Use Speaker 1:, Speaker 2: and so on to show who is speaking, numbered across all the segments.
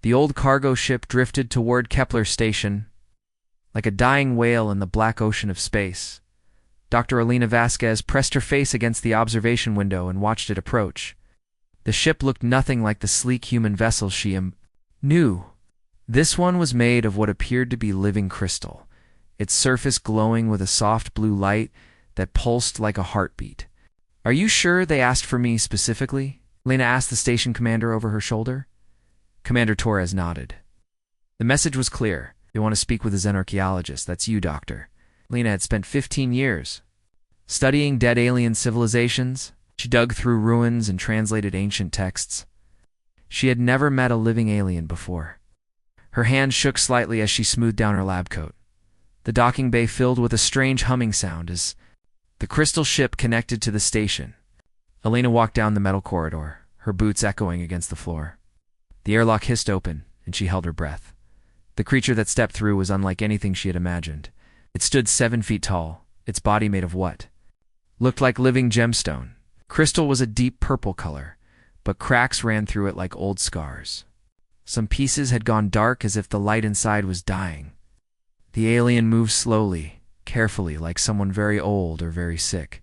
Speaker 1: The old cargo ship drifted toward Kepler Station, like a dying whale in the black ocean of space. Dr. Alina Vasquez pressed her face against the observation window and watched it approach. The ship looked nothing like the sleek human vessel she knew. This one was made of what appeared to be living crystal, its surface glowing with a soft blue light that pulsed like a heartbeat. "Are you sure they asked for me specifically?" Lena asked the station commander over her shoulder. Commander Torres nodded. The message was clear. "They want to speak with a Zen archaeologist. That's you, Doctor." Lena had spent 15 years studying dead alien civilizations. She dug through ruins and translated ancient texts. She had never met a living alien before. Her hand shook slightly as she smoothed down her lab coat. The docking bay filled with a strange humming sound as the crystal ship connected to the station. Elena walked down the metal corridor, her boots echoing against the floor. The airlock hissed open, and she held her breath. The creature that stepped through was unlike anything she had imagined. It stood 7 feet tall, its body made of what looked like living gemstone. Crystal was a deep purple color, but cracks ran through it like old scars. Some pieces had gone dark as if the light inside was dying. The alien moved slowly, carefully, like someone very old or very sick.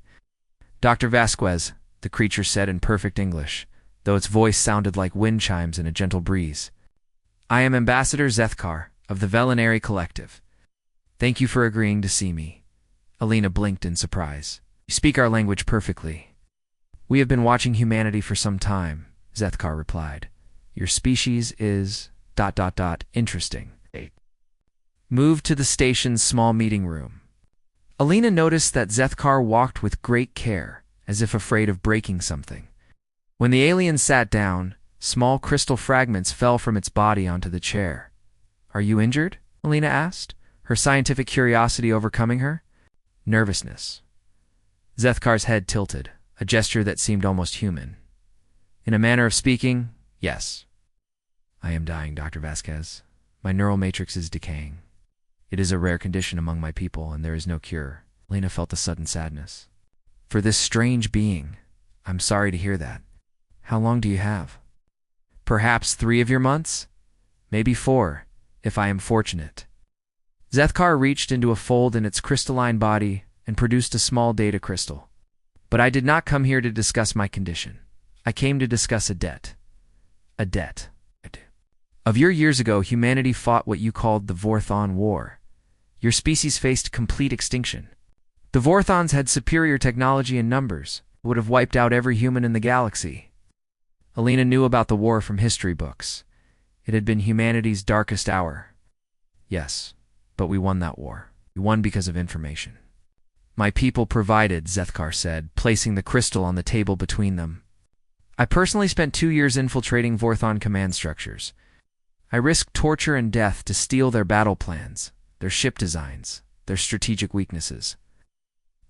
Speaker 1: "Dr. Vasquez," the creature said in perfect English, though its voice sounded like wind chimes in a gentle breeze. "I am Ambassador Zethkar of the Velinary Collective. Thank you for agreeing to see me." Alina blinked in surprise. "You speak our language perfectly." "We have been watching humanity for some time," Zethkar replied. "Your species is ... interesting." Moved to the station's small meeting room. Alina noticed that Zethkar walked with great care, as if afraid of breaking something. When the alien sat down, small crystal fragments fell from its body onto the chair. "Are you injured?" Alina asked, her scientific curiosity overcoming her. Nervousness. Zethkar's head tilted, a gesture that seemed almost human. In a manner of speaking, yes. "I am dying, Dr. Vasquez. My neural matrix is decaying. It is a rare condition among my people, and there is no cure." Lena felt a sudden sadness. "For this strange being, I'm sorry to hear that. How long do you have?" "Perhaps 3 of your months? Maybe 4, if I am fortunate." Zethkar reached into a fold in its crystalline body and produced a small data crystal. "But I did not come here to discuss my condition. I came to discuss a debt." "A debt." "Of your years ago, humanity fought what you called the Vorthon War. Your species faced complete extinction. The Vorthons had superior technology in numbers, would have wiped out every human in the galaxy." Alina knew about the war from history books. It had been humanity's darkest hour. "Yes, but we won that war. We won because of information." "My people provided," Zethkar said, placing the crystal on the table between them. "I personally spent 2 years infiltrating Vorthon command structures. I risked torture and death to steal their battle plans, their ship designs, their strategic weaknesses.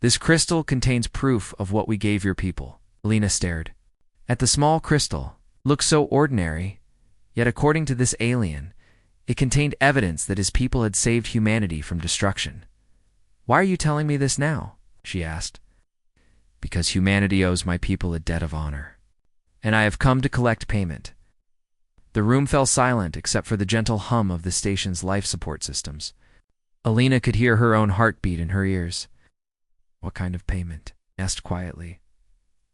Speaker 1: This crystal contains proof of what we gave your people." Alina stared at the small crystal. Looked so ordinary, yet according to this alien, it contained evidence that his people had saved humanity from destruction. "Why are you telling me this now?" she asked. "Because humanity owes my people a debt of honor, and I have come to collect payment." The room fell silent except for the gentle hum of the station's life support systems. Alina could hear her own heartbeat in her ears. "What kind of payment?" he asked quietly.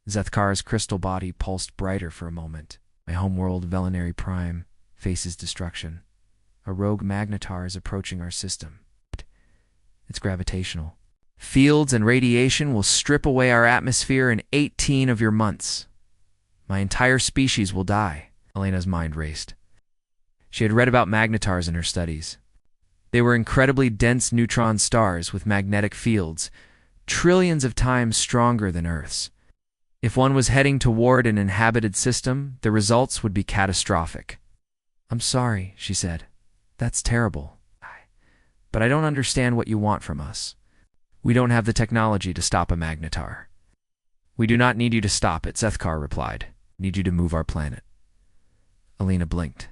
Speaker 1: Zethkar's crystal body pulsed brighter for a moment. "My homeworld, Velinary Prime, faces destruction. A rogue magnetar is approaching our system. It's gravitational. Fields and radiation will strip away our atmosphere in 18 of your months. My entire species will die." Elena's mind raced. She had read about magnetars in her studies. They were incredibly dense neutron stars with magnetic fields, trillions of times stronger than Earth's. If one was heading toward an inhabited system, the results would be catastrophic. "I'm sorry," she said. "That's terrible. But I don't understand what you want from us. We don't have the technology to stop a magnetar." "We do not need you to stop it," Zethkar replied. "We need you to move our planet." Alina blinked.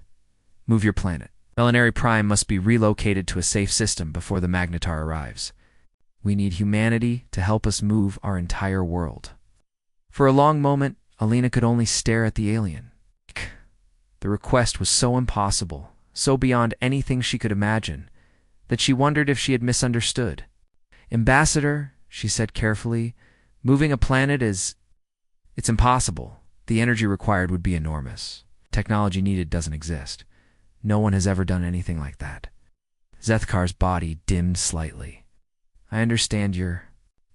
Speaker 1: "Move your planet. Velinary Prime must be relocated to a safe system before the magnetar arrives. We need humanity to help us move our entire world." For a long moment, Alina could only stare at the alien. The request was so impossible, so beyond anything she could imagine, that she wondered if she had misunderstood. "Ambassador," she said carefully, "moving a planet is... it's impossible. The energy required would be enormous. Technology needed doesn't exist. No one has ever done anything like that." Zethkar's body dimmed slightly. "I understand your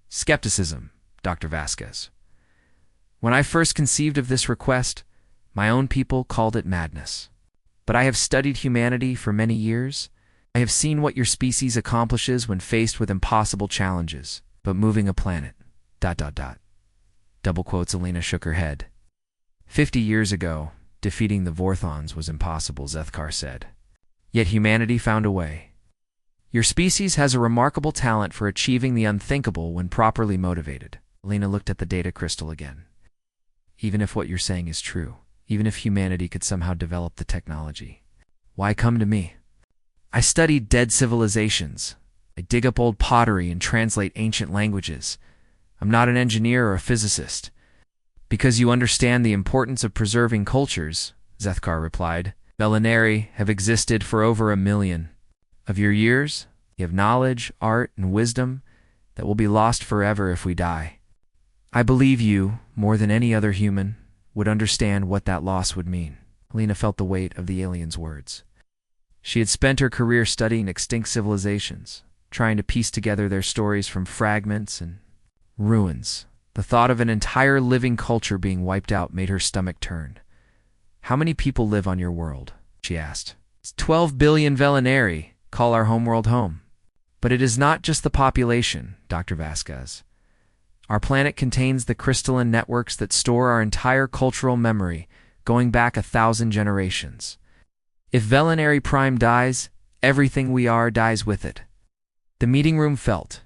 Speaker 1: skepticism, Dr. Vasquez. When I first conceived of this request, my own people called it madness. But I have studied humanity for many years. I have seen what your species accomplishes when faced with impossible challenges. But moving a planet... ... Double quotes. Alina shook her head. 50 years ago, defeating the Vorthons was impossible, Zethkar said. Yet humanity found a way. Your species has a remarkable talent for achieving the unthinkable when properly motivated. Alina looked at the data crystal again. Even if what you're saying is true, even if humanity could somehow develop the technology, why come to me? I study dead civilizations. I dig up old pottery and translate ancient languages. I'm not an engineer or a physicist. Because you understand the importance of preserving cultures, Zethkar replied. Velinari have existed for over 1 million of your years. You have knowledge, art, and wisdom that will be lost forever if we die. I believe you, more than any other human, would understand what that loss would mean. Alina felt the weight of the alien's words. She had spent her career studying extinct civilizations, trying to piece together their stories from fragments and ruins. The thought of an entire living culture being wiped out made her stomach turn. How many people live on your world? She asked. 12 billion Velinari call our homeworld home. But it is not just the population, Dr. Vasquez. Our planet contains the crystalline networks that store our entire cultural memory, going back 1,000 generations. If Velinari Prime dies, everything we are dies with it. The meeting room felt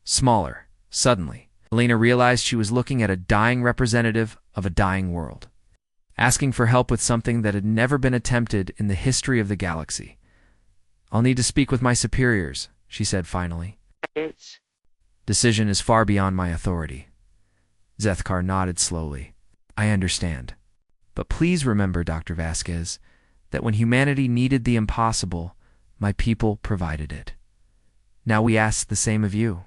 Speaker 1: smaller, suddenly. Alina realized she was looking at a dying representative of a dying world, asking for help with something that had never been attempted in the history of the galaxy. I'll need to speak with my superiors, she said finally. Decision is far beyond my authority. Zethkar nodded slowly. I understand. But please remember, Dr. Vasquez, that when humanity needed the impossible, my people provided it. Now we ask the same of you.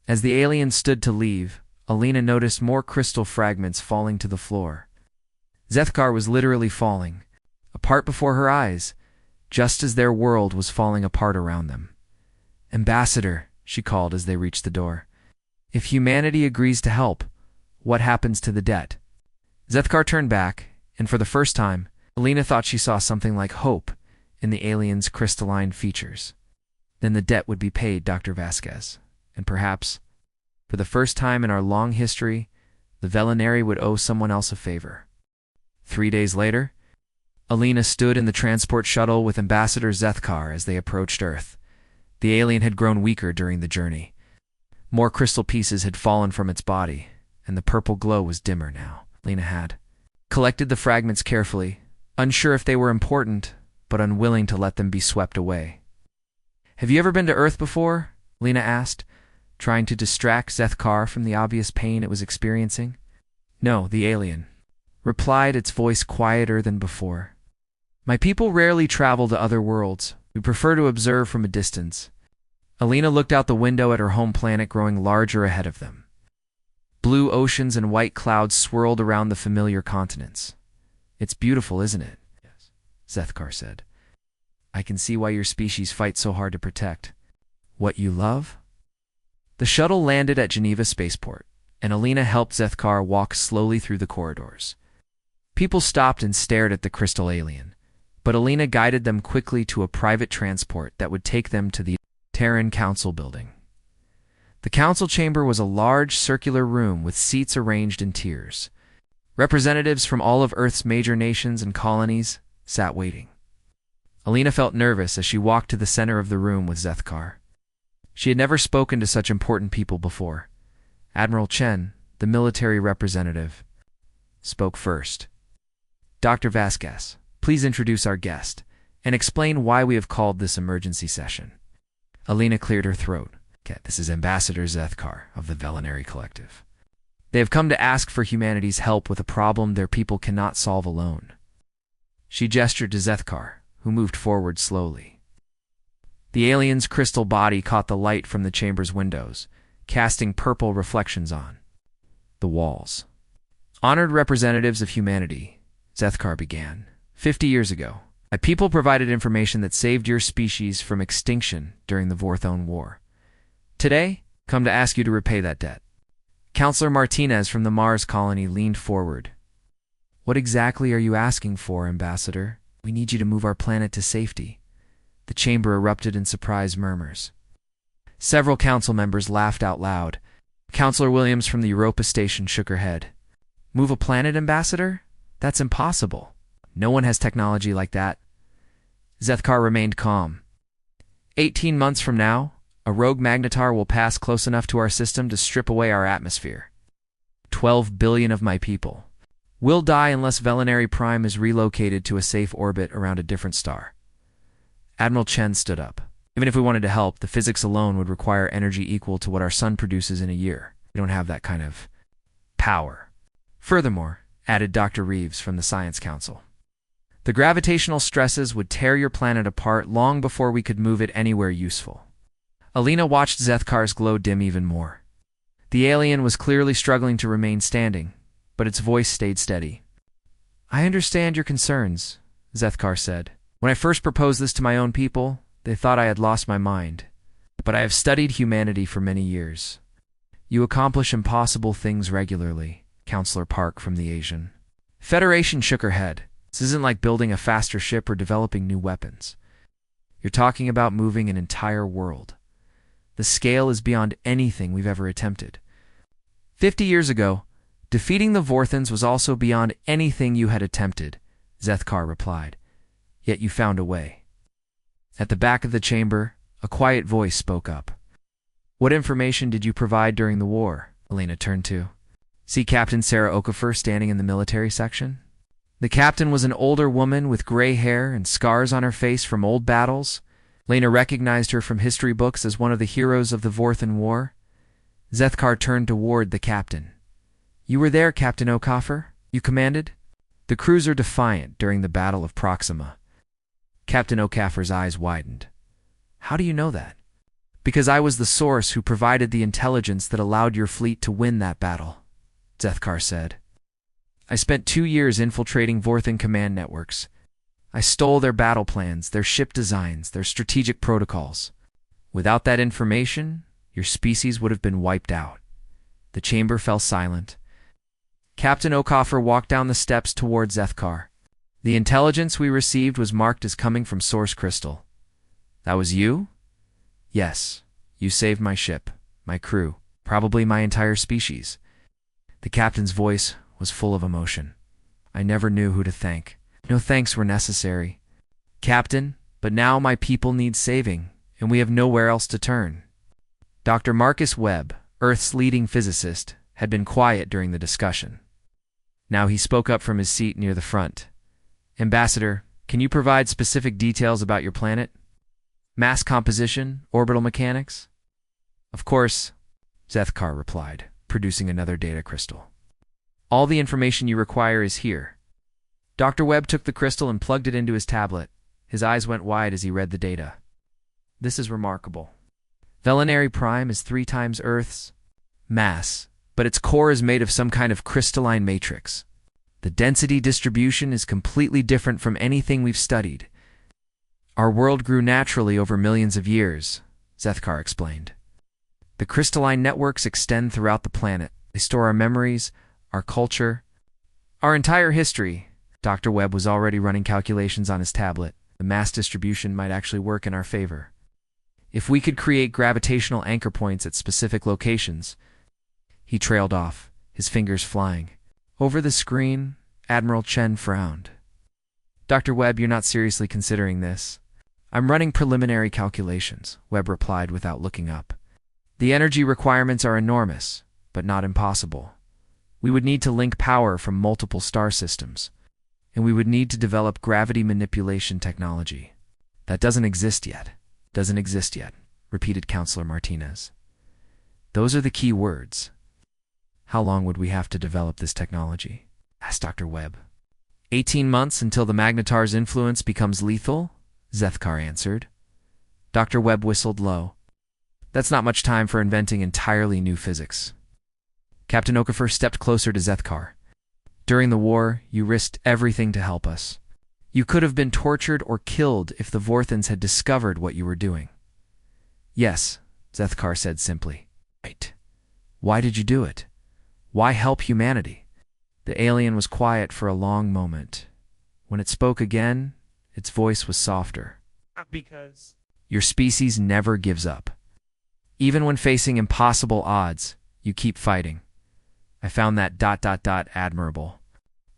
Speaker 1: As the alien stood to leave, Alina noticed more crystal fragments falling to the floor. Zethkar was literally falling, apart before her eyes, just as their world was falling apart around them. Ambassador, she called as they reached the door. If humanity agrees to help, what happens to the debt? Zethkar turned back, and for the first time, Alina thought she saw something like hope in the alien's crystalline features. Then the debt would be paid, Dr. Vasquez, and perhaps, for the first time in our long history, the Velinari would owe someone else a favor. 3 days later, Alina stood in the transport shuttle with Ambassador Zethkar as they approached Earth. The alien had grown weaker during the journey. More crystal pieces had fallen from its body, and the purple glow was dimmer now. Alina had collected the fragments carefully, unsure if they were important, but unwilling to let them be swept away. Have you ever been to Earth before? Alina asked, trying to distract Zethkar from the obvious pain it was experiencing. No, the alien replied, its voice quieter than before. My people rarely travel to other worlds. We prefer to observe from a distance. Alina looked out the window at her home planet growing larger ahead of them. Blue oceans and white clouds swirled around the familiar continents. It's beautiful, isn't it? Yes, Zethkar said. I can see why your species fights so hard to protect. What you love? The shuttle landed at Geneva Spaceport, and Alina helped Zethkar walk slowly through the corridors. People stopped and stared at the crystal alien, but Alina guided them quickly to a private transport that would take them to the Terran Council building. The council chamber was a large circular room with seats arranged in tiers. Representatives from all of Earth's major nations and colonies sat waiting. Alina felt nervous as she walked to the center of the room with Zethkar. She had never spoken to such important people before. Admiral Chen, the military representative, spoke first. Dr. Vasquez, please introduce our guest and explain why we have called this emergency session. Alina cleared her throat. This is Ambassador Zethkar of the Velinari Collective. They have come to ask for humanity's help with a problem their people cannot solve alone. She gestured to Zethkar, who moved forward slowly. The alien's crystal body caught the light from the chamber's windows, casting purple reflections on the walls. Honored representatives of humanity, Zethkar began. 50 years ago, my people provided information that saved your species from extinction during the Vorthone War. Today, come to ask you to repay that debt. Counselor Martinez from the Mars colony leaned forward. What exactly are you asking for, Ambassador? We need you to move our planet to safety. The chamber erupted in surprised murmurs. Several council members laughed out loud. Counselor Williams from the Europa station shook her head. Move a planet, Ambassador? That's impossible. No one has technology like that. Zethkar remained calm. 18 months from now, a rogue magnetar will pass close enough to our system to strip away our atmosphere. 12 billion of my people will die unless Velinary Prime is relocated to a safe orbit around a different star. Admiral Chen stood up. Even if we wanted to help, the physics alone would require energy equal to what our sun produces in a year. We don't have that kind of power. Furthermore, added Dr. Reeves from the Science Council, the gravitational stresses would tear your planet apart long before we could move it anywhere useful. Alina watched Zethkar's glow dim even more. The alien was clearly struggling to remain standing, but its voice stayed steady. I understand your concerns, Zethkar said. When I first proposed this to my own people, they thought I had lost my mind. But I have studied humanity for many years. You accomplish impossible things regularly, Counselor Park from the Asian Federation shook her head. This isn't like building a faster ship or developing new weapons. You're talking about moving an entire world. The scale is beyond anything we've ever attempted. 50 years ago, defeating the Vorthons was also beyond anything you had attempted, Zethkar replied. Yet you found a way. At the back of the chamber, a quiet voice spoke up. What information did you provide during the war? Elena turned to. See Captain Sarah Okafor standing in the military section? The captain was an older woman with gray hair and scars on her face from old battles. Lena recognized her from history books as one of the heroes of the Vorthon War. Zethkar turned toward the captain. You were there, Captain Okafor? You commanded? The cruiser Defiant during the Battle of Proxima. Captain Okafor's eyes widened. How do you know that? Because I was the source who provided the intelligence that allowed your fleet to win that battle, Zethkar said. I spent 2 years infiltrating Vorthon command networks. I stole their battle plans, their ship designs, their strategic protocols. Without that information, your species would have been wiped out. The chamber fell silent. Captain Okafor walked down the steps toward Zethkar. The intelligence we received was marked as coming from Source Crystal. That was you? Yes. You saved my ship, my crew, probably my entire species. The captain's voice was full of emotion. I never knew who to thank. No thanks were necessary. Captain, but now my people need saving, and we have nowhere else to turn. Dr. Marcus Webb, Earth's leading physicist, had been quiet during the discussion. Now he spoke up from his seat near the front. Ambassador, can you provide specific details about your planet? Mass composition, orbital mechanics? Of course, Zethkar replied, producing another data crystal. All the information you require is here. Dr. Webb took the crystal and plugged it into his tablet. His eyes went wide as he read the data. This is remarkable. Velinary Prime is 3 times Earth's mass, but its core is made of some kind of crystalline matrix. The density distribution is completely different from anything we've studied. Our world grew naturally over millions of years, Zethkar explained. The crystalline networks extend throughout the planet. They store our memories, our culture, our entire history. Dr. Webb was already running calculations on his tablet. The mass distribution might actually work in our favor. If we could create gravitational anchor points at specific locations. He trailed off, his fingers flying. Over the screen, Admiral Chen frowned. Dr. Webb, you're not seriously considering this. I'm running preliminary calculations, Webb replied without looking up. The energy requirements are enormous, but not impossible. We would need to link power from multiple star systems, and we would need to develop gravity manipulation technology. That doesn't exist yet, repeated Counselor Martinez. Those are the key words. How long would we have to develop this technology? Asked Dr. Webb. 18 months until the Magnetar's influence becomes lethal, Zethkar answered. Dr. Webb whistled low. That's not much time for inventing entirely new physics. Captain Okafor stepped closer to Zethkar. During the war, you risked everything to help us. You could have been tortured or killed if the Vorthons had discovered what you were doing. Yes, Zethkar said simply. Right. Why did you do it? Why help humanity? The alien was quiet for a long moment. When it spoke again, its voice was softer.
Speaker 2: Because
Speaker 1: your species never gives up. Even when facing impossible odds, you keep fighting. I found that ... admirable.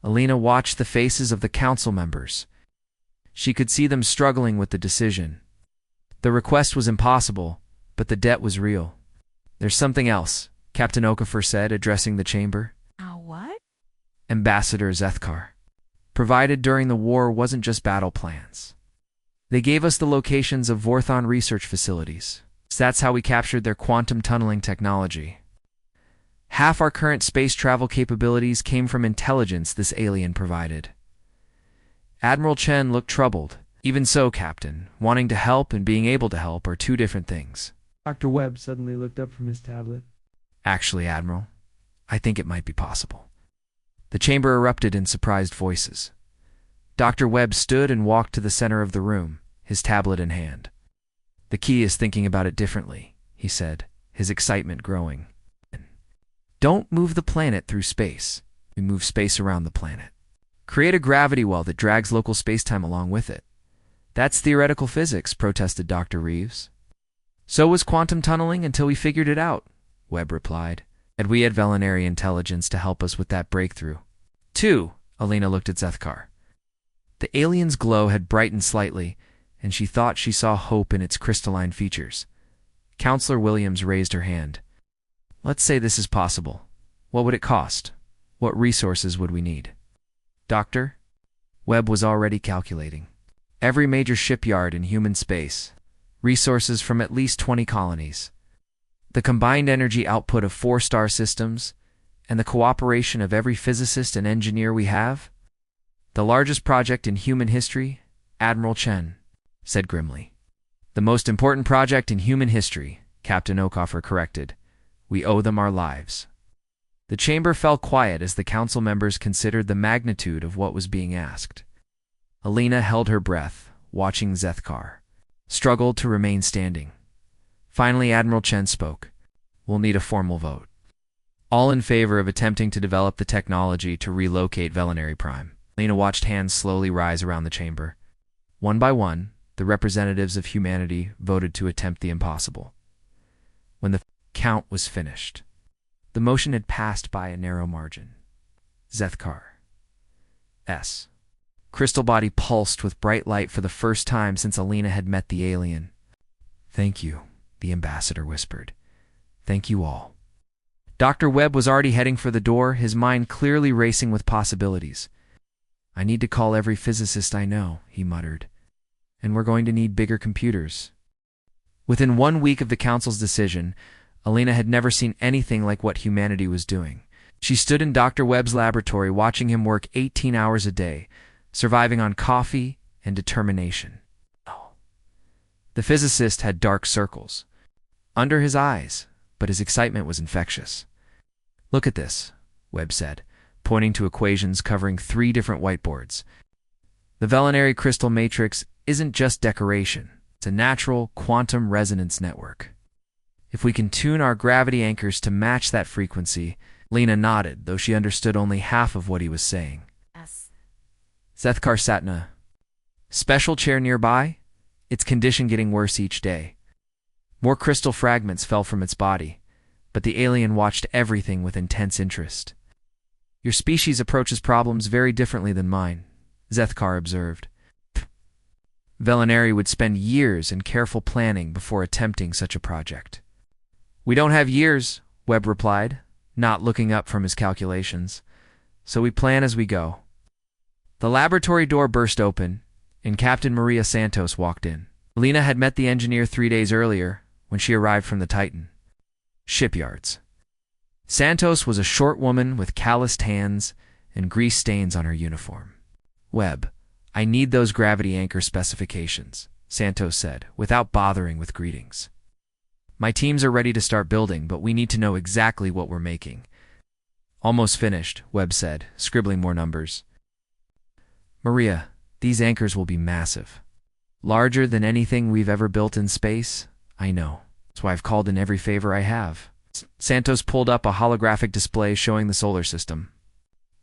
Speaker 1: Alina watched the faces of the council members. She could see them struggling with the decision. The request was impossible, but the debt was real. There's something else, Captain Okafor said, addressing the chamber.
Speaker 3: What?
Speaker 1: Ambassador Zethkar. Provided during the war wasn't just battle plans. They gave us the locations of Vorthon research facilities. That's how we captured their quantum tunneling technology. Half our current space travel capabilities came from intelligence this alien provided. Admiral Chen looked troubled. Even so, Captain, wanting to help and being able to help are two different things.
Speaker 2: Dr. Webb suddenly looked up from his tablet.
Speaker 1: Actually, Admiral, I think it might be possible. The chamber erupted in surprised voices. Dr. Webb stood and walked to the center of the room, his tablet in hand. The key is thinking about it differently, he said, his excitement growing. Don't move the planet through space. We move space around the planet. Create a gravity well that drags local spacetime along with it. That's theoretical physics, protested Dr. Reeves. So was quantum tunneling until we figured it out, Webb replied. And we had Velinary intelligence to help us with that breakthrough. 2, Alina looked at Zethkar. The alien's glow had brightened slightly, and she thought she saw hope in its crystalline features. Counselor Williams raised her hand. Let's say this is possible. What would it cost? What resources would we need? Doctor? Webb was already calculating. Every major shipyard in human space. Resources from at least 20 colonies. The combined energy output of 4 star systems, and the cooperation of every physicist and engineer we have? The largest project in human history, Admiral Chen said grimly. The most important project in human history, Captain Okafor corrected. We owe them our lives. The chamber fell quiet as the council members considered the magnitude of what was being asked. Alina held her breath, watching Zethkar, struggled to remain standing. Finally, Admiral Chen spoke. We'll need a formal vote. All in favor of attempting to develop the technology to relocate Velinary Prime. Alina watched hands slowly rise around the chamber. One by one, the representatives of humanity voted to attempt the impossible. When the count was finished, the motion had passed by a narrow margin. Zethkar. S. Crystal body pulsed with bright light for the first time since Alina had met the alien. Thank you, the ambassador whispered. Thank you all. Dr. Webb was already heading for the door, his mind clearly racing with possibilities. I need to call every physicist I know, he muttered. And we're going to need bigger computers. Within 1 week of the council's decision, Alina had never seen anything like what humanity was doing. She stood in Dr. Webb's laboratory watching him work 18 hours a day, surviving on coffee and determination. The physicist had dark circles under his eyes, but his excitement was infectious. Look at this, Webb said, pointing to equations covering 3 different whiteboards. The Velinary crystal matrix isn't just decoration. It's a natural quantum resonance network. If we can tune our gravity anchors to match that frequency, Lena nodded, though she understood only half of what he was saying.
Speaker 3: Yes.
Speaker 1: Zethkar sat in a special chair nearby, its condition getting worse each day. More crystal fragments fell from its body, but the alien watched everything with intense interest. Your species approaches problems very differently than mine, Zethkar observed. Velinary would spend years in careful planning before attempting such a project. We don't have years, Webb replied, not looking up from his calculations. So we plan as we go. The laboratory door burst open, and Captain Maria Santos walked in. Lena had met the engineer 3 days earlier when she arrived from the Titan shipyards. Santos was a short woman with calloused hands and grease stains on her uniform. Webb, I need those gravity anchor specifications, Santos said, without bothering with greetings. My teams are ready to start building, but we need to know exactly what we're making. Almost finished, Webb said, scribbling more numbers. Maria, these anchors will be massive. Larger than anything we've ever built in space? I know. That's why I've called in every favor I have. Santos pulled up a holographic display showing the solar system.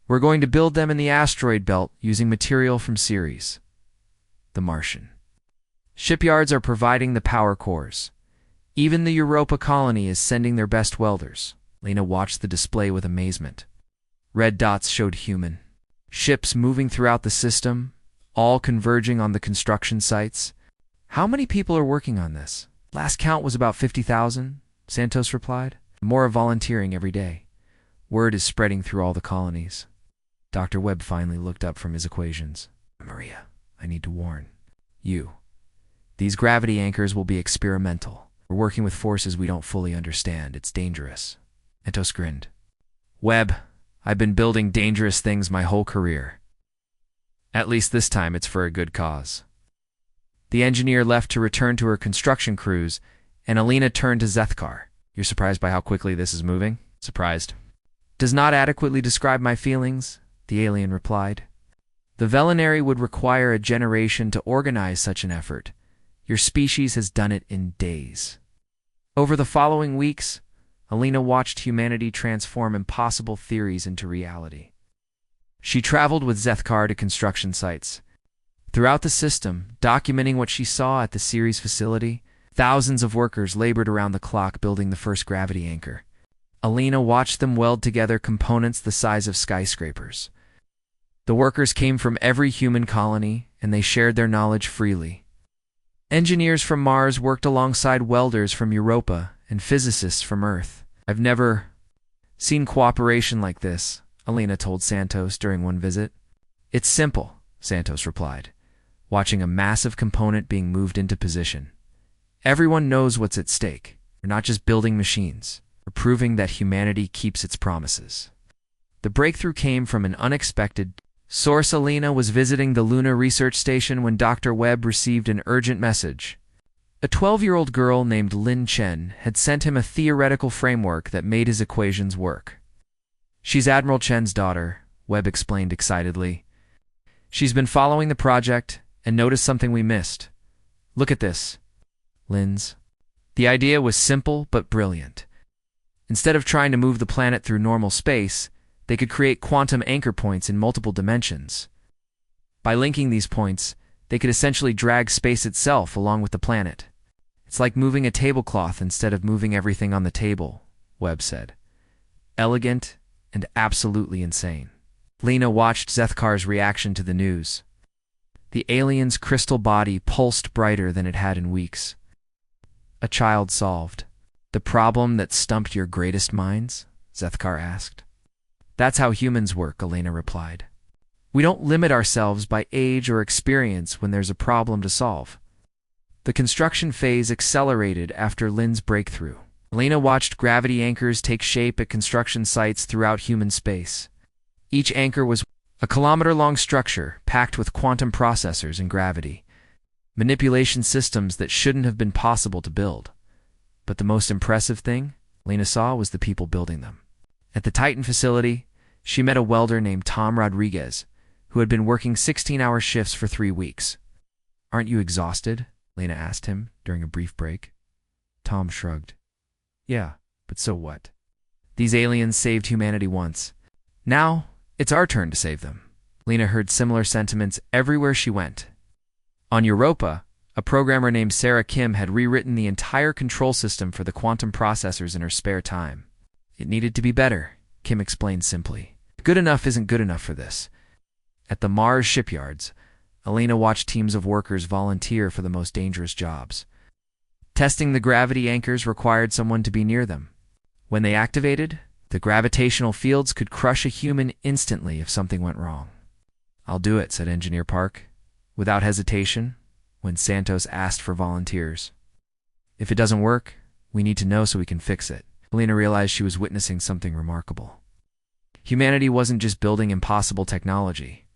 Speaker 1: We're going to build them in the asteroid belt using material from Ceres, the Martian. Shipyards are providing the power cores. Even the Europa colony is sending their best welders. Lena watched the display with amazement. Red dots showed human. Ships moving throughout the system, all converging on the construction sites. How many people are working on this? Last count was about 50,000, Santos replied. More are volunteering every day. Word is spreading through all the colonies. Dr. Webb finally looked up from his equations. Maria, I need to warn you. These gravity anchors will be experimental. We're working with forces we don't fully understand. It's dangerous. Santos grinned. Webb, I've been building dangerous things my whole career. At least this time it's for a good cause. The engineer left to return to her construction crews, and Alina turned to Zethkar. You're surprised by how quickly this is moving? Surprised. Does not adequately describe my feelings, the alien replied. The Velinary would require a generation to organize such an effort. Your species has done it in days. Over the following weeks, Alina watched humanity transform impossible theories into reality. She traveled with Zethkar to construction sites. Throughout the system, documenting what she saw at the Ceres facility, thousands of workers labored around the clock building the first gravity anchor. Alina watched them weld together components the size of skyscrapers. The workers came from every human colony, and they shared their knowledge freely. Engineers from Mars worked alongside welders from Europa and physicists from Earth. I've never seen cooperation like this, Alina told Santos during one visit. It's simple, Santos replied, watching a massive component being moved into position. Everyone knows what's at stake. We're not just building machines. We're proving that humanity keeps its promises. The breakthrough came from an unexpected source. Alina was visiting the Lunar Research Station when Dr. Webb received an urgent message. A 12-year-old girl named Lin Chen had sent him a theoretical framework that made his equations work. She's Admiral Chen's daughter, Webb explained excitedly. She's been following the project and noticed something we missed. Look at this. Lin's. The idea was simple but brilliant. Instead of trying to move the planet through normal space, they could create quantum anchor points in multiple dimensions. By linking these points, they could essentially drag space itself along with the planet. It's like moving a tablecloth instead of moving everything on the table, Webb said. Elegant and absolutely insane. Lena watched Zethkar's reaction to the news. The alien's crystal body pulsed brighter than it had in weeks. A child solved. The problem that stumped your greatest minds? Zethkar asked. That's how humans work, Elena replied. We don't limit ourselves by age or experience when there's a problem to solve. The construction phase accelerated after Lin's breakthrough. Elena watched gravity anchors take shape at construction sites throughout human space. Each anchor was a kilometer-long structure packed with quantum processors and gravity, manipulation systems that shouldn't have been possible to build. But the most impressive thing Lena saw was the people building them. At the Titan facility, she met a welder named Tom Rodriguez, who had been working 16-hour shifts for 3 weeks. Aren't you exhausted? Lena asked him during a brief break. Tom shrugged. Yeah, but so what? These aliens saved humanity once. Now, it's our turn to save them. Lena heard similar sentiments everywhere she went. On Europa, a programmer named Sarah Kim had rewritten the entire control system for the quantum processors in her spare time. It needed to be better, Kim explained simply. Good enough isn't good enough for this. At the Mars shipyards, Elena watched teams of workers volunteer for the most dangerous jobs. Testing the gravity anchors required someone to be near them. When they activated, the gravitational fields could crush a human instantly if something went wrong. I'll do it, said Engineer Park, without hesitation, when Santos asked for volunteers. If it doesn't work, we need to know so we can fix it. Elena realized she was witnessing something remarkable. Humanity wasn't just building impossible technology.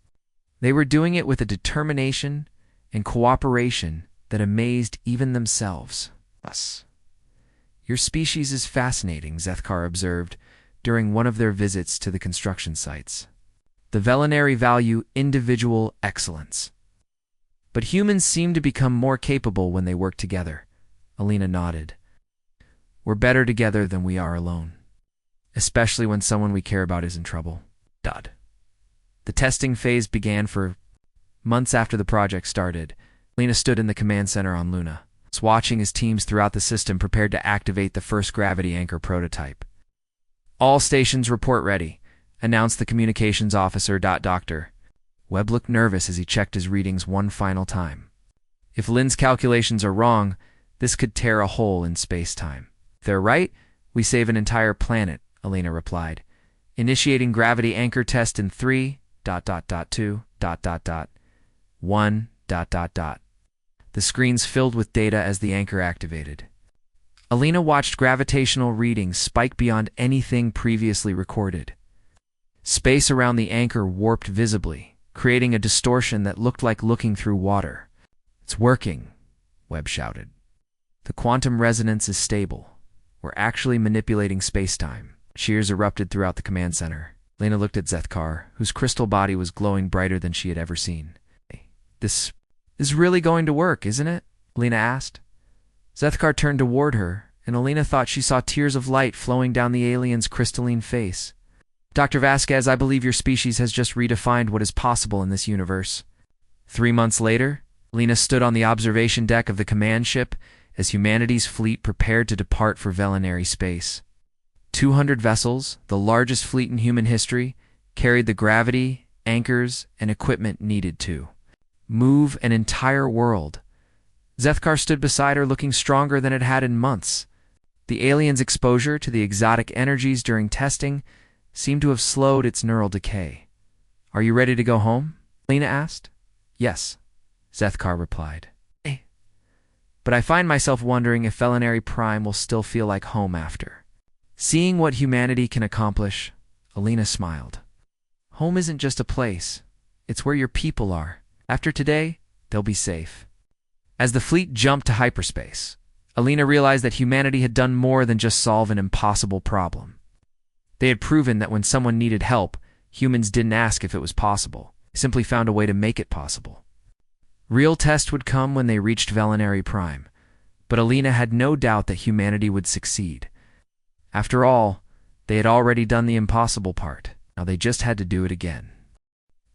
Speaker 1: They were doing it with a determination and cooperation that amazed even themselves. Us. Your species is fascinating, Zethkar observed during one of their visits to the construction sites. The Velinari value individual excellence. But humans seem to become more capable when they work together. Alina nodded. We're better together than we are alone, especially when someone we care about is in trouble. Dud. The testing phase began for months after the project started. Alina stood in the command center on Luna, watching as teams throughout the system prepared to activate the first gravity anchor prototype. All stations report ready, announced the communications officer. Doctor. Webb looked nervous as he checked his readings one final time. If Lynn's calculations are wrong, this could tear a hole in space-time. If they're right, we save an entire planet, Alina replied. Initiating gravity anchor test in 3, 2, 1, The screens filled with data as the anchor activated. Alina watched gravitational readings spike beyond anything previously recorded. Space around the anchor warped visibly, creating a distortion that looked like looking through water. It's working, Webb shouted. The quantum resonance is stable. We're actually manipulating space-time. Cheers erupted throughout the command center. Lena looked at Zethkar, whose crystal body was glowing brighter than she had ever seen. This is really going to work, isn't it? Lena asked. Zethkar turned toward her, and Alina thought she saw tears of light flowing down the alien's crystalline face. Dr. Vasquez, I believe your species has just redefined what is possible in this universe. 3 months later, Lena stood on the observation deck of the command ship as humanity's fleet prepared to depart for Velinari space. 200 vessels, the largest fleet in human history, carried the gravity, anchors, and equipment needed to move an entire world. Zethkar stood beside her looking stronger than it had in months. The alien's exposure to the exotic energies during testing seemed to have slowed its neural decay. Are you ready to go home? Lena asked. Yes, Zethkar replied. But I find myself wondering if Velinari Prime will still feel like home after. Seeing what humanity can accomplish, Alina smiled. Home isn't just a place. It's where your people are. After today, they'll be safe. As the fleet jumped to hyperspace, Alina realized that humanity had done more than just solve an impossible problem. They had proven that when someone needed help, humans didn't ask if it was possible. They simply found a way to make it possible. Real test would come when they reached Velinari Prime, but Alina had no doubt that humanity would succeed. After all, they had already done the impossible part. Now they just had to do it again.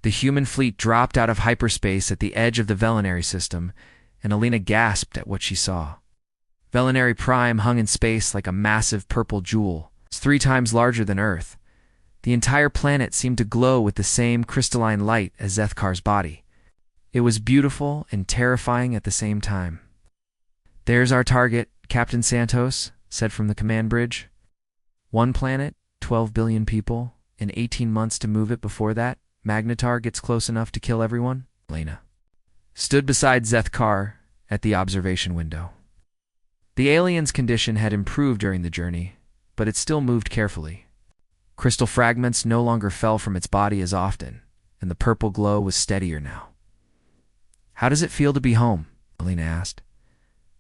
Speaker 1: The human fleet dropped out of hyperspace at the edge of the Velinari system, and Alina gasped at what she saw. Velinari Prime hung in space like a massive purple jewel. It's 3 times larger than Earth. The entire planet seemed to glow with the same crystalline light as Zethkar's body. It was beautiful and terrifying at the same time. There's our target, Captain Santos said from the command bridge. 1 planet, 12 billion people, and 18 months to move it before that Magnetar gets close enough to kill everyone. Lena stood beside Zethkar at the observation window. The alien's condition had improved during the journey, but it still moved carefully. Crystal fragments no longer fell from its body as often, and the purple glow was steadier now. How does it feel to be home? Alina asked.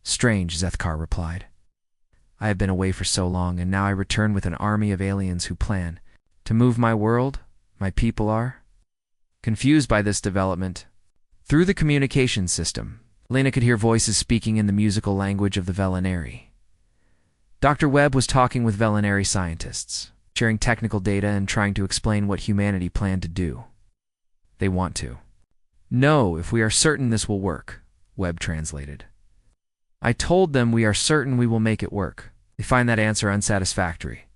Speaker 1: Strange, Zethkar replied. I have been away for so long, and now I return with an army of aliens who plan to move my world. My people are confused by this development. Through the communication system, Lena could hear voices speaking in the musical language of the Velinari. Dr. Webb was talking with Velinari scientists, sharing technical data and trying to explain what humanity planned to do. They want to know if we are certain this will work, Webb translated. I told them we are certain we will make it work. They find that answer unsatisfactory.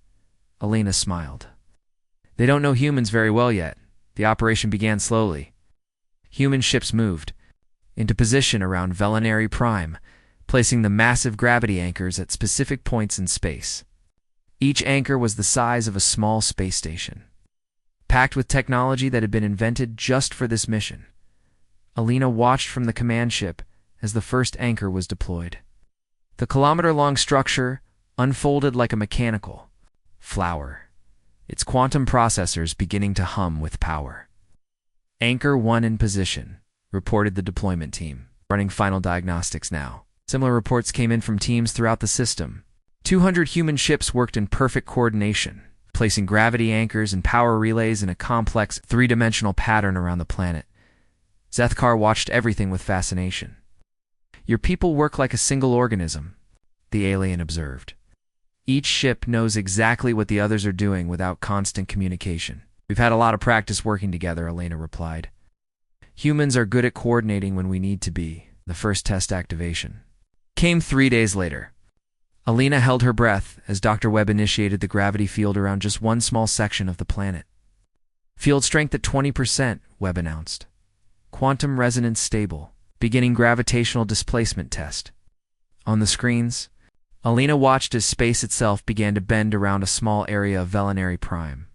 Speaker 1: Alina smiled. They don't know humans very well yet. The operation began slowly. Human ships moved into position around Velinari Prime, placing the massive gravity anchors at specific points in space. Each anchor was the size of a small space station, packed with technology that had been invented just for this mission. Alina watched from the command ship as the first anchor was deployed. The kilometer-long structure unfolded like a mechanical flower, its quantum processors beginning to hum with power. Anchor 1 in position, reported the deployment team, running final diagnostics now. Similar reports came in from teams throughout the system. 200 human ships worked in perfect coordination, placing gravity anchors and power relays in a complex, three-dimensional pattern around the planet. Zethkar watched everything with fascination. Your people work like a single organism, the alien observed. Each ship knows exactly what the others are doing without constant communication. We've had a lot of practice working together, Elena replied. Humans are good at coordinating when we need to be. The first test activation came 3 days later. Alina held her breath as Dr. Webb initiated the gravity field around just one small section of the planet. Field strength at 20%, Webb announced. Quantum resonance stable. Beginning gravitational displacement test. On the screens, Alina watched as space itself began to bend around a small area of Velinary Prime.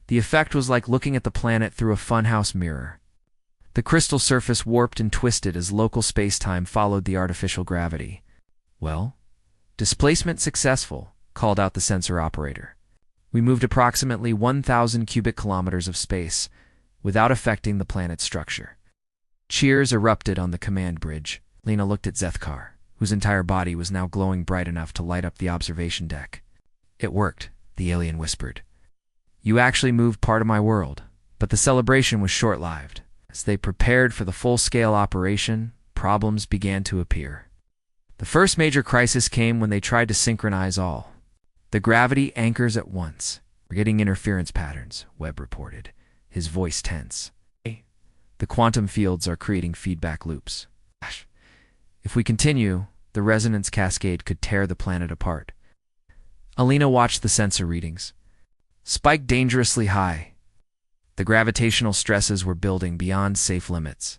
Speaker 1: The effect was like looking at the planet through a funhouse mirror. The crystal surface warped and twisted as local space-time followed the artificial gravity. Well, displacement successful, called out the sensor operator. We moved approximately 1,000 cubic kilometers of space without affecting the planet's structure. Cheers erupted on the command bridge. Lena looked at Zethkar, whose entire body was now glowing bright enough to light up the observation deck. It worked, the alien whispered. You actually moved part of my world. But the celebration was short-lived. As they prepared for the full-scale operation, problems began to appear. The first major crisis came when they tried to synchronize all the gravity anchors at once. We're getting interference patterns, Webb reported, his voice tense. The quantum fields are creating feedback loops. If we continue, the resonance cascade could tear the planet apart. Alina watched the sensor readings. Spiked dangerously high. The gravitational stresses were building beyond safe limits.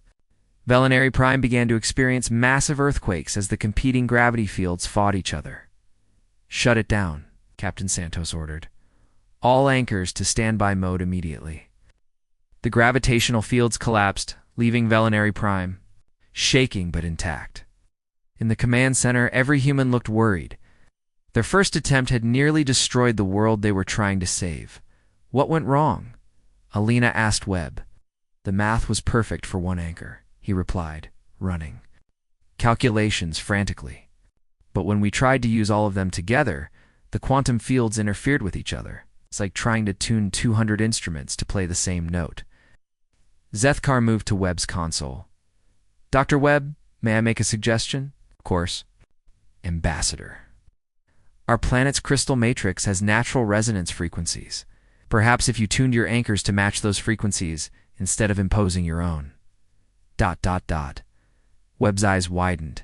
Speaker 1: Velinary Prime began to experience massive earthquakes as the competing gravity fields fought each other. Shut it down, Captain Santos ordered. All anchors to standby mode immediately. The gravitational fields collapsed, leaving Velinary Prime shaking but intact. In the command center, every human looked worried. Their first attempt had nearly destroyed the world they were trying to save. What went wrong? Alina asked Webb. The math was perfect for one anchor, he replied, running calculations frantically. But when we tried to use all of them together, the quantum fields interfered with each other. It's like trying to tune 200 instruments to play the same note. Zethkar moved to Webb's console. Dr. Webb, may I make a suggestion? Of course. Ambassador. Our planet's crystal matrix has natural resonance frequencies. Perhaps if you tuned your anchors to match those frequencies instead of imposing your own. ... Webb's eyes widened.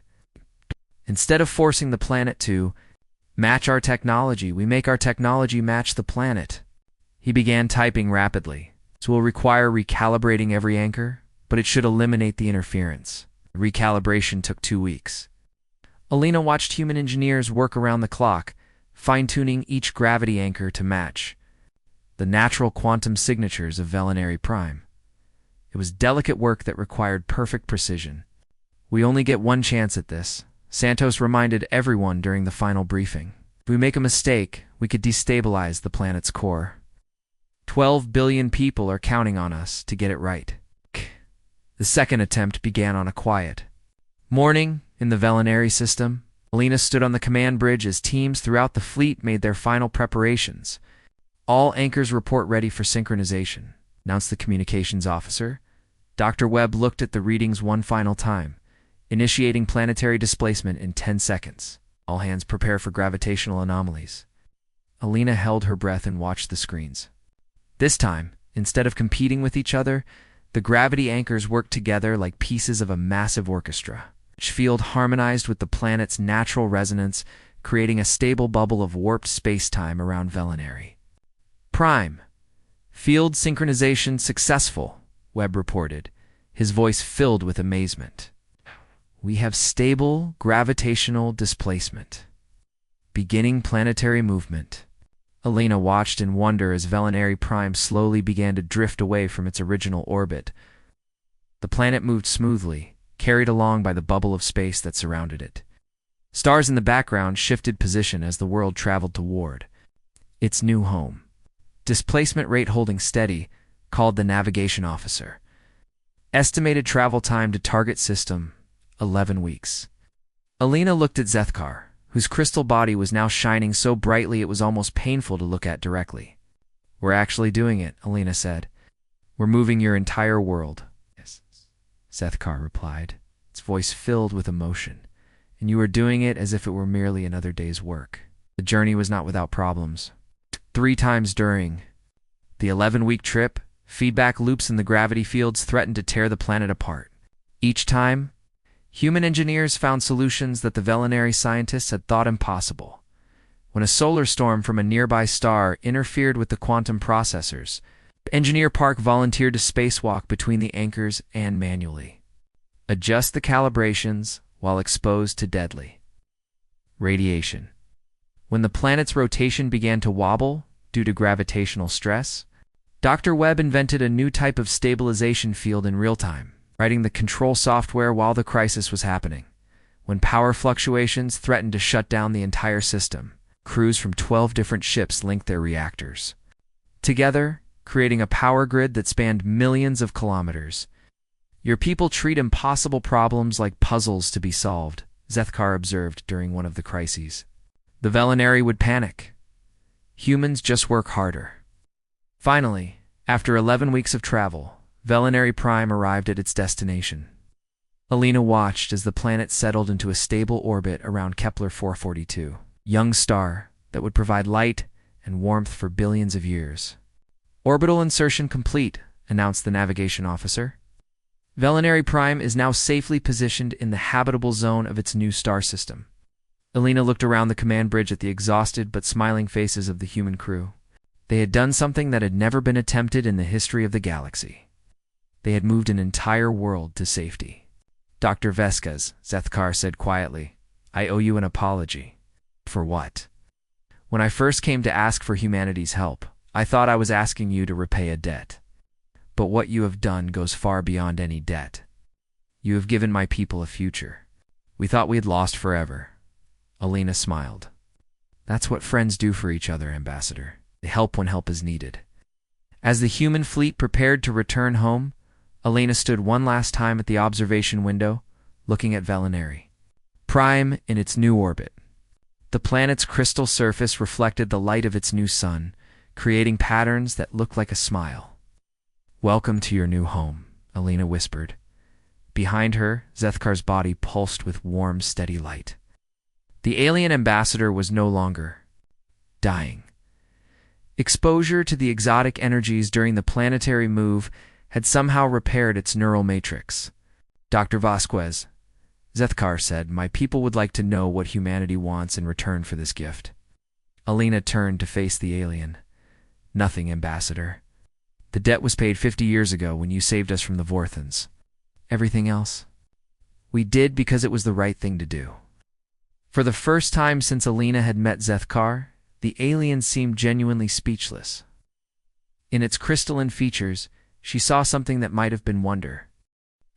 Speaker 1: Instead of forcing the planet to match our technology, we make our technology match the planet. He began typing rapidly. This will require recalibrating every anchor, but it should eliminate the interference. Recalibration took 2 weeks. Alina watched human engineers work around the clock, fine-tuning each gravity anchor to match the natural quantum signatures of Velinary Prime. It was delicate work that required perfect precision. We only get one chance at this, Santos reminded everyone during the final briefing. If we make a mistake, we could destabilize the planet's core. 12 billion people are counting on us to get it right. The second attempt began on a quiet morning in the Velinary system. Alina stood on the command bridge as teams throughout the fleet made their final preparations. All anchors report ready for synchronization, announced the communications officer. Dr. Webb looked at the readings one final time, initiating planetary displacement in 10 seconds. All hands prepare for gravitational anomalies. Alina held her breath and watched the screens. This time, instead of competing with each other, the gravity anchors worked together like pieces of a massive orchestra. Each field harmonized with the planet's natural resonance, creating a stable bubble of warped space-time around Velinary Prime. Field synchronization successful, Webb reported, his voice filled with amazement. We have stable gravitational displacement. Beginning planetary movement. Alina watched in wonder as Velinary Prime slowly began to drift away from its original orbit. The planet moved smoothly, carried along by the bubble of space that surrounded it. Stars in the background shifted position as the world traveled toward its new home. Displacement rate holding steady, called the navigation officer. Estimated travel time to target system, 11 weeks. Alina looked at Zethkar, whose crystal body was now shining so brightly it was almost painful to look at directly. We're actually doing it, Alina said. We're moving your entire world. Yes, Zethkar replied, its voice filled with emotion. And you are doing it as if it were merely another day's work. The journey was not without problems. 3 times during the 11-week trip, feedback loops in the gravity fields threatened to tear the planet apart. Each time, human engineers found solutions that the Velinary scientists had thought impossible. When a solar storm from a nearby star interfered with the quantum processors, Engineer Park volunteered to spacewalk between the anchors and manually adjust the calibrations while exposed to deadly radiation. When the planet's rotation began to wobble due to gravitational stress, Dr. Webb invented a new type of stabilization field in real time, writing the control software while the crisis was happening. When power fluctuations threatened to shut down the entire system, crews from 12 different ships linked their reactors together, creating a power grid that spanned millions of kilometers. Your people treat impossible problems like puzzles to be solved, Zethkar observed during one of the crises. The Velinary would panic. Humans just work harder. Finally, after 11 weeks of travel, Velinary Prime arrived at its destination. Alina watched as the planet settled into a stable orbit around Kepler 442, young star that would provide light and warmth for billions of years. Orbital insertion complete, announced the navigation officer. Velinary Prime is now safely positioned in the habitable zone of its new star system. Alina looked around the command bridge at the exhausted but smiling faces of the human crew. They had done something that had never been attempted in the history of the galaxy. They had moved an entire world to safety. Dr. Vesquez, Zethkar said quietly, I owe you an apology. For what? When I first came to ask for humanity's help, I thought I was asking you to repay a debt. But what you have done goes far beyond any debt. You have given my people a future. We thought we had lost forever. Alina smiled. That's what friends do for each other, Ambassador. They help when help is needed. As the human fleet prepared to return home, Alina stood one last time at the observation window, looking at Velinary Prime in its new orbit. The planet's crystal surface reflected the light of its new sun, creating patterns that looked like a smile. Welcome to your new home, Alina whispered. Behind her, Zethkar's body pulsed with warm, steady light. The alien ambassador was no longer dying. Exposure to the exotic energies during the planetary move had somehow repaired its neural matrix. Dr. Vasquez, Zethkar said, my people would like to know what humanity wants in return for this gift. Alina turned to face the alien. Nothing, Ambassador. The debt was paid 50 years ago when you saved us from the Vorthans. Everything else? We did because it was the right thing to do. For the first time since Alina had met Zethkar, the alien seemed genuinely speechless. In its crystalline features, she saw something that might have been wonder.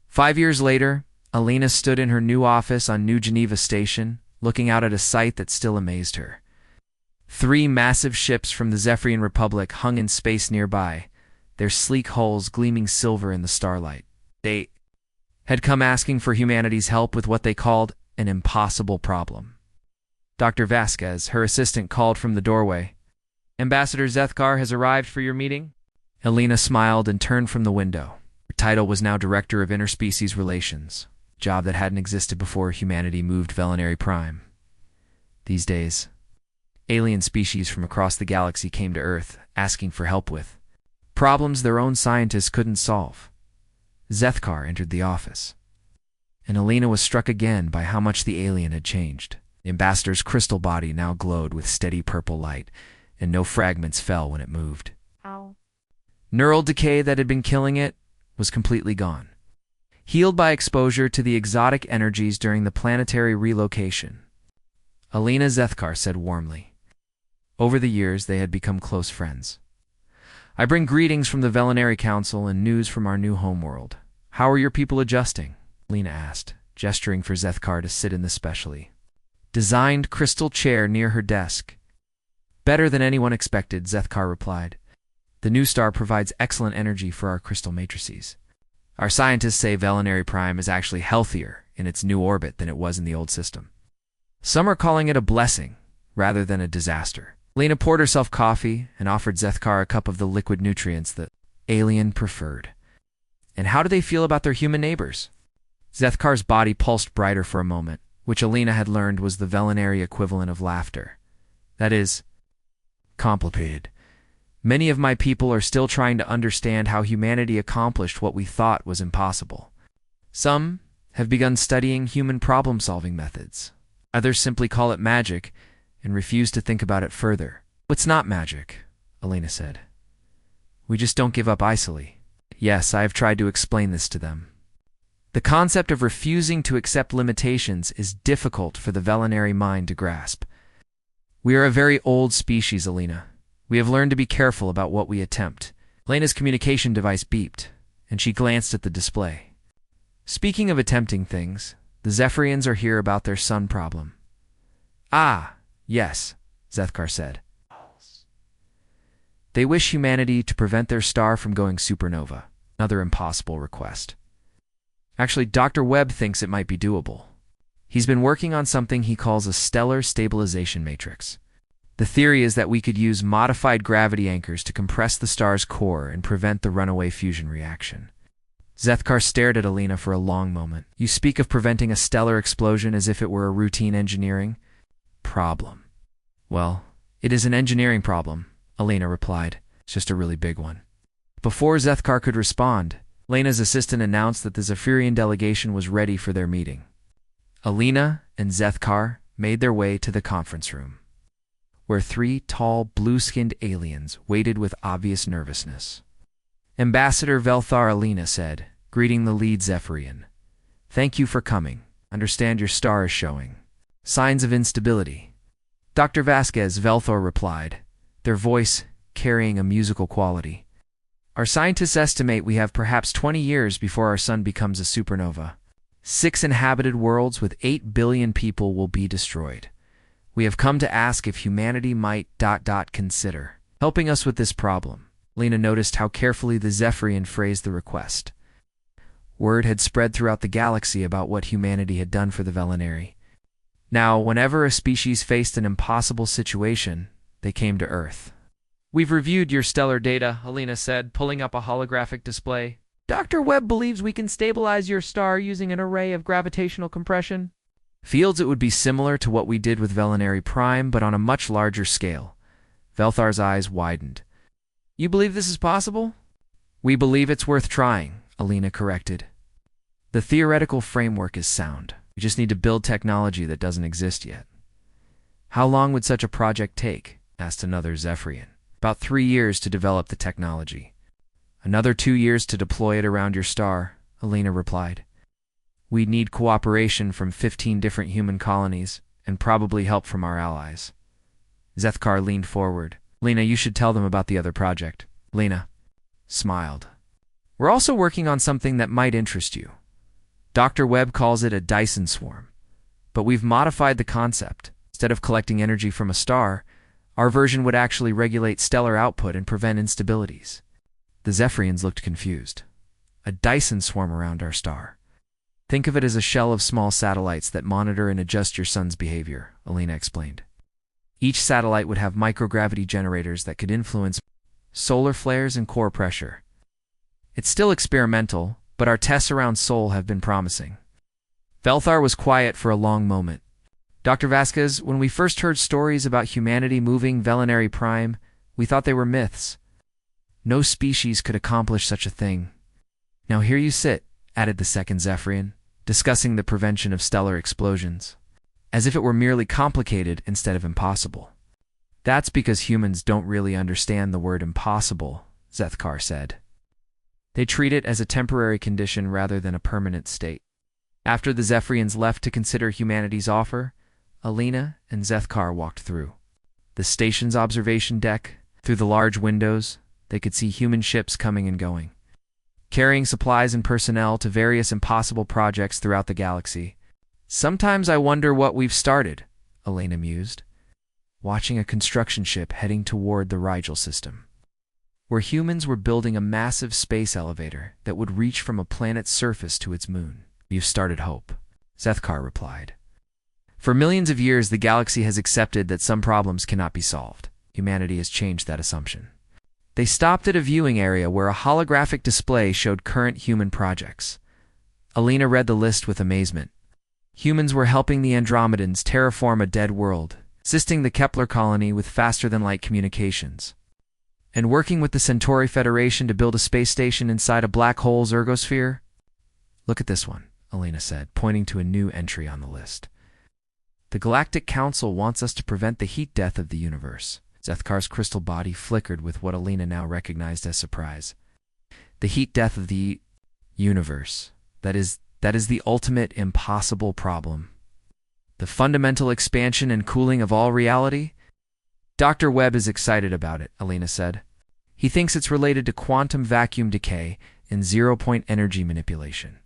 Speaker 1: 5 years later, Alina stood in her new office on New Geneva Station, looking out at a sight that still amazed her. 3 massive ships from the Zephyrian Republic hung in space nearby, their sleek hulls gleaming silver in the starlight. They had come asking for humanity's help with what they called an impossible problem. Dr. Vasquez, her assistant, called from the doorway. Ambassador Zethkar has arrived for your meeting? Alina smiled and turned from the window. Her title was now Director of Interspecies Relations, a job that hadn't existed before humanity moved Velinary Prime. These days, alien species from across the galaxy came to Earth, asking for help with problems their own scientists couldn't solve. Zethkar entered the office, and Alina was struck again by how much the alien had changed. The ambassador's crystal body now glowed with steady purple light, and no fragments fell when it moved.
Speaker 3: Ow.
Speaker 1: Neural decay that had been killing it was completely gone, healed by exposure to the exotic energies during the planetary relocation. Alina, Zethkar said warmly. Over the years, they had become close friends. I bring greetings from the Velinary Council and news from our new homeworld. How are your people adjusting? Alina asked, gesturing for Zethkar to sit in the specially designed crystal chair near her desk. Better than anyone expected, Zethkar replied. The new star provides excellent energy for our crystal matrices. Our scientists say Velinary Prime is actually healthier in its new orbit than it was in the old system. Some are calling it a blessing rather than a disaster. Lena poured herself coffee and offered Zethkar a cup of the liquid nutrients that alien preferred. And how do they feel about their human neighbors? Zethkar's body pulsed brighter for a moment, which Alina had learned was the Velinary equivalent of laughter. That is, complicated. Many of my people are still trying to understand how humanity accomplished what we thought was impossible. Some have begun studying human problem-solving methods. Others simply call it magic and refuse to think about it further. It's not magic, Alina said. We just don't give up easily. Yes, I have tried to explain this to them. The concept of refusing to accept limitations is difficult for the Velinary mind to grasp. We are a very old species, Alina. We have learned to be careful about what we attempt. Lena's communication device beeped, and she glanced at the display. Speaking of attempting things, the Zephyrians are here about their sun problem. Ah, yes, Zethkar said. They wish humanity to prevent their star from going supernova. Another impossible request. Actually, Dr. Webb thinks it might be doable. He's been working on something he calls a stellar stabilization matrix. The theory is that we could use modified gravity anchors to compress the star's core and prevent the runaway fusion reaction. Zethkar stared at Alina for a long moment. You speak of preventing a stellar explosion as if it were a routine engineering problem. Well, it is an engineering problem, Alina replied. It's just a really big one. Before Zethkar could respond, Lena's assistant announced that the Zephyrian delegation was ready for their meeting. Alina and Zethkar made their way to the conference room, where three tall, blue-skinned aliens waited with obvious nervousness. Ambassador Velthar, Alina said, greeting the lead Zephyrian. Thank you for coming. Understand your star is showing signs of instability. Dr. Vasquez, Velthor replied, their voice carrying a musical quality. Our scientists estimate we have perhaps 20 years before our sun becomes a supernova. 6 inhabited worlds with 8 billion people will be destroyed. We have come to ask if humanity might ... consider helping us with this problem. Lena noticed how carefully the Zephyrian phrased the request. Word had spread throughout the galaxy about what humanity had done for the Velinary. Now, whenever a species faced an impossible situation, they came to Earth. We've reviewed your stellar data, Alina said, pulling up a holographic display. Dr. Webb believes we can stabilize your star using an array of gravitational compression. Fields it would be similar to what we did with Velinary Prime, but on a much larger scale. Velthar's eyes widened. You believe this is possible? We believe it's worth trying, Alina corrected. The theoretical framework is sound. We just need to build technology that doesn't exist yet. How long would such a project take? Asked another Zephyrian. About 3 years to develop the technology. Another 2 years to deploy it around your star, Alina replied. We'd need cooperation from 15 different human colonies, and probably help from our allies. Zethkar leaned forward. Lena, you should tell them about the other project. Lena smiled. We're also working on something that might interest you. Dr. Webb calls it a Dyson swarm, but we've modified the concept. Instead of collecting energy from a star, our version would actually regulate stellar output and prevent instabilities. The Zephyrians looked confused. A Dyson swarm around our star. Think of it as a shell of small satellites that monitor and adjust your sun's behavior, Alina explained. Each satellite would have microgravity generators that could influence solar flares and core pressure. It's still experimental, but our tests around Sol have been promising. Velthar was quiet for a long moment. Dr. Vasquez, when we first heard stories about humanity moving Velinary Prime, we thought they were myths. No species could accomplish such a thing. Now here you sit, added the second Zephyrian, discussing the prevention of stellar explosions, as if it were merely complicated instead of impossible. That's because humans don't really understand the word impossible, Zethkar said. They treat it as a temporary condition rather than a permanent state. After the Zephyrians left to consider humanity's offer, Alina and Zethkar walked through the station's observation deck. Through the large windows, they could see human ships coming and going, carrying supplies and personnel to various impossible projects throughout the galaxy. Sometimes I wonder what we've started, Alina mused, watching a construction ship heading toward the Rigel system. where humans were building a massive space elevator that would reach from a planet's surface to its moon. You've started hope, Zethkar replied. For millions of years, the galaxy has accepted that some problems cannot be solved. Humanity has changed that assumption. They stopped at a viewing area where a holographic display showed current human projects. Alina read the list with amazement. Humans were helping the Andromedans terraform a dead world, assisting the Kepler colony with faster-than-light communications, and working with the Centauri Federation to build a space station inside a black hole's ergosphere. Look at this one, Alina said, pointing to a new entry on the list. The Galactic Council wants us to prevent the heat death of the universe. Zethkar's crystal body flickered with what Alina now recognized as surprise. The heat death of the universe. That is the ultimate impossible problem. The fundamental expansion and cooling of all reality? Dr. Webb is excited about it, Alina said. He thinks it's related to quantum vacuum decay and zero-point energy manipulation.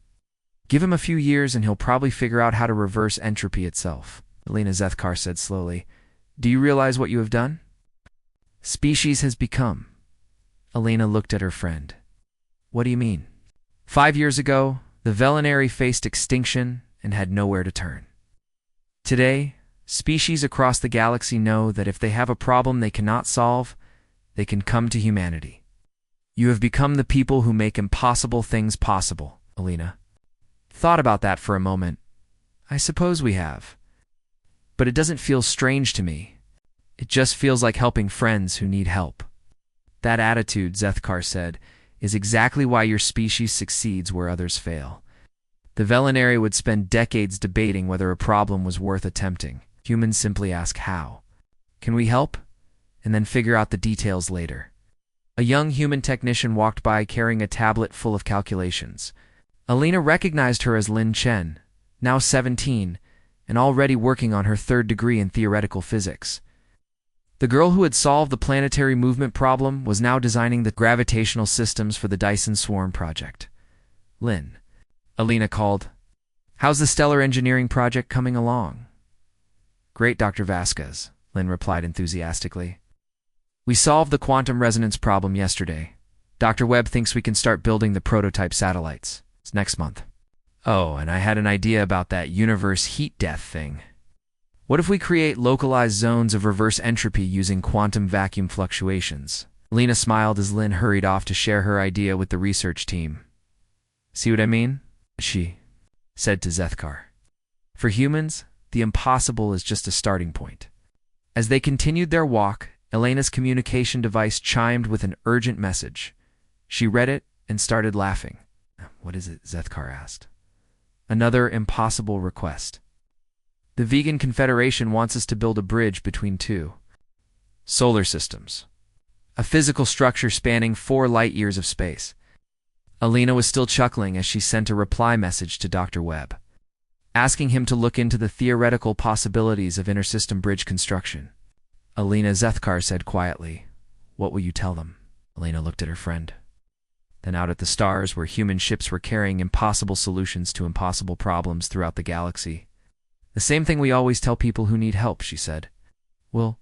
Speaker 1: Give him a few years and he'll probably figure out how to reverse entropy itself, Alina, Zethkar said slowly. Do you realize what you have done? Species has become. Alina looked at her friend. What do you mean? 5 years ago, the Velinari faced extinction and had nowhere to turn. Today, species across the galaxy know that if they have a problem they cannot solve, they can come to humanity. You have become the people who make impossible things possible, Alina. Thought about that for a moment. I suppose we have. But it doesn't feel strange to me. It just feels like helping friends who need help. That attitude, Zethkar said, is exactly why your species succeeds where others fail. The Velinari would spend decades debating whether a problem was worth attempting. Humans simply ask how. Can we help? And then figure out the details later. A young human technician walked by carrying a tablet full of calculations. Alina recognized her as Lin Chen, now 17, and already working on her 3rd degree in theoretical physics. The girl who had solved the planetary movement problem was now designing the gravitational systems for the Dyson Swarm project. Lin, Alina called. How's the stellar engineering project coming along? Great, Dr. Vasquez, Lin replied enthusiastically. We solved the quantum resonance problem yesterday. Dr. Webb thinks we can start building the prototype satellites. It's next month. Oh, and I had an idea about that universe heat death thing. What if we create localized zones of reverse entropy using quantum vacuum fluctuations? Lena smiled as Lin hurried off to share her idea with the research team. See what I mean? She said to Zethkar. For humans, the impossible is just a starting point. As they continued their walk, Elena's communication device chimed with an urgent message. She read it and started laughing. What is it? Zethkar asked. Another impossible request. The Vegan Confederation wants us to build a bridge between two solar systems, a physical structure spanning 4 light-years of space. Alina was still chuckling as she sent a reply message to Dr. Webb, asking him to look into the theoretical possibilities of intersystem bridge construction. Alina, Zethkar said quietly, What will you tell them? Alina looked at her friend. Then out at the stars, where human ships were carrying impossible solutions to impossible problems throughout the galaxy. The same thing we always tell people who need help, she said. We'll